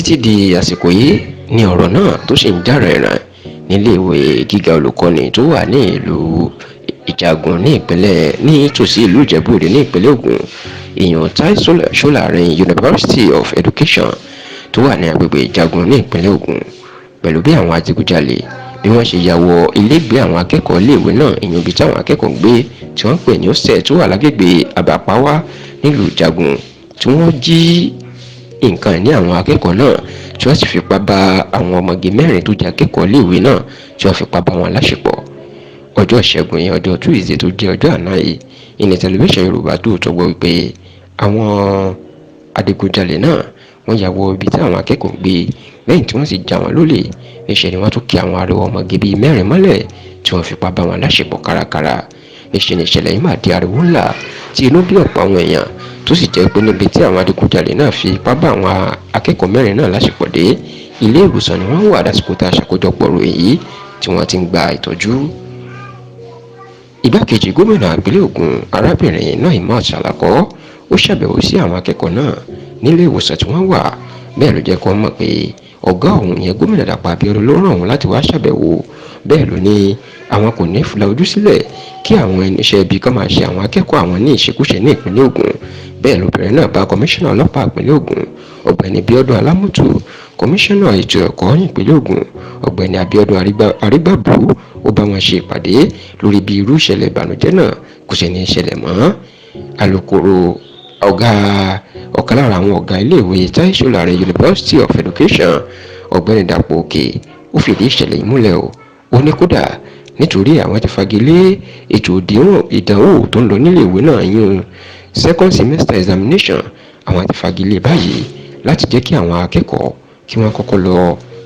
títí di àsìkò yìí ni ọ̀rọ̀ náà tó sì ń jà rìnrìn níléèwé gíga olùkọ́ni tó wà ní ìlú Ìjàgùn ní ìpínlẹ̀ nítòsí ìlú Ìjẹ̀bú-Òde ní ìpínlẹ̀ Ògùn. Èèyàn Tai Solarin University of Education tó wà ní agbègbè Ìjàgùn ní ìpínlẹ̀ Ògùn pẹ̀lú bí àwọn adigunjalè bí wọ́n ṣe ya wọ ilégbèé àwọn akẹ́kọ̀ọ́ iléèwé náà, ìyẹn ibi táwọn akẹ́kọ̀ọ́ ń gbé tí wọ́n ń pè ní hostel tó wà lágbègbè Àbàpáwá nílùú Ìjàgùn, tí wọ́n jí nǹkan ìní àwọn akẹ́kọ̀ọ́ náà tí wọ́n sì fipá bá àwọn ọmọge mẹ́rin tó jẹ́ akẹ́kọ̀ọ́ iléèwé náà tí wọ́n fipá bá wọn láṣepọ̀. Ọjọ́ ìṣẹ́gun yẹn, ọjọ́ Tuesday tó jẹ́ ọjọ́ àná yìí, ìní tẹlifíṣàn Yorùbá Tòótọ́ gbọ́ wípé àwọn adigunjalè náà wọ́n ya wọ ibi tí àwọn akẹ́kọ̀ọ́ ń gbé lẹ́yìn tí wọ́n sì já wọn lólè. Níṣẹ́ ni wọ́n tún kí àwọn arẹwà ọmọge bíi mẹ́rin mọ́lẹ̀ tí wọ́n fipá bá wọn láṣepọ̀ kárakára. Níṣẹ́ ni ìṣẹ̀lẹ̀ yìí máa di ariwo ńlá tí inú bí ọ̀pọ̀ àwọn èèyàn tó sì jẹ́ pé níbi tí àwọn adigunjalè náà fi ipá bá àwọn akẹ́kọ̀ọ́ mẹ́rin náà láṣepọ̀ dé, ilé ìwòsàn ni wọ́n wà lásìkò tá a ṣàkójọpọ̀ ròyìn yìí tí wọ́n ti ń gba ìtọ́jú. Igbákejì gómìnà ìpínlẹ̀ Ògùn arábìnrin Naímát Sàlàkọ́ ó ṣàbẹ̀wò sí àwọn akẹ́kọ̀ọ́ náà nílé ìwòsàn tí wọ́n wà. Bẹ́ẹ̀ ló jẹ́ kó mọ̀ pé ọ̀gá òun yẹn gómìnà Dàpọ̀ Abíọ́dún ló rán òun láti wá ṣàbẹ̀wò. Bẹ́ẹ̀ ló ní àwọn kò ní fìlà ojú sílẹ̀ kí àwọn ẹniṣẹ́ ibi kan máa ṣe àwọn akẹ́kọ̀ọ́ àwọn ní ìṣekúṣe ní ìpínlẹ̀ Ògùn. Bẹ́ẹ̀ lóbìnrin náà bá kọmíṣánná ọlọ́pàá ìpínlẹ̀ Ògùn ọ̀gbẹ́ni Bíọ́dún Alámùtù, kọmíṣánná ètò ẹ̀kọ́ ìpínlẹ̀ Ògùn ọ̀gbẹ́ni Abíọ́dún Arígbàbù ó bá wọn ṣe ìpàdé lórí bí irú ìṣẹ̀lẹ̀ ìbànújẹ́ náà kò ṣe ní ṣẹlẹ̀ mọ́. Alukoro ọ̀kan lára àwọn ọ̀gá iléèwé Tai Solarin University of Education ọ̀gbẹ́ni Dàpọ̀ Òkè ó fìdí ìṣẹ̀lẹ̀ yìí múlẹ̀ o. Ó ní kódà nítorí àwọn ti fagilé ètò ìdánwò tó ń lọ níléèwé náà yún second semester examination, àwọn ti fagilé báyìí láti jẹ́ kí àwọn akẹ́kọ̀ọ́ kí wọ́n kọ́kọ́ lọ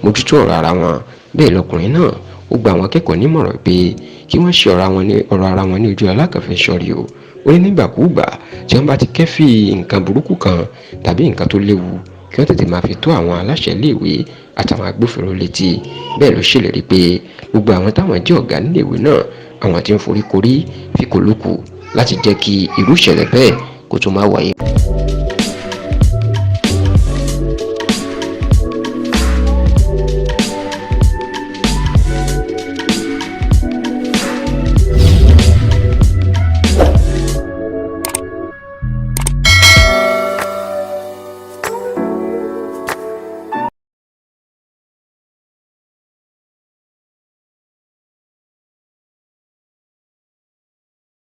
mójútó ọ̀rọ̀ ara wọn. Bẹ́ẹ̀ lọkùnrin náà ó gba àwọn akẹ́kọ̀ọ́ nímọ̀ràn pé kí wọ́n ṣe ọ̀rọ̀ ara wọn ní ojú alákànfẹ́ sọ́rí o. Ó ní nígbàkúùgbà tí wọ́n bá ti kẹ́fì nǹkan burúkú kan tàbí nǹkan tó léwu kí wọ́n tètè máa fi tó àwọn aláṣẹ iléèwé àtàwọn agbófinró létí. Bẹ́ẹ̀ ló ṣèlérí pé gbogbo àwọn táwọn jẹ́ ọ̀gá níléèwé náà àwọn tí ń foríkorí fi kò lókù láti jẹ́ kí irú ìṣẹ̀lẹ̀ bẹ́ẹ̀ kó tún máa wáyé.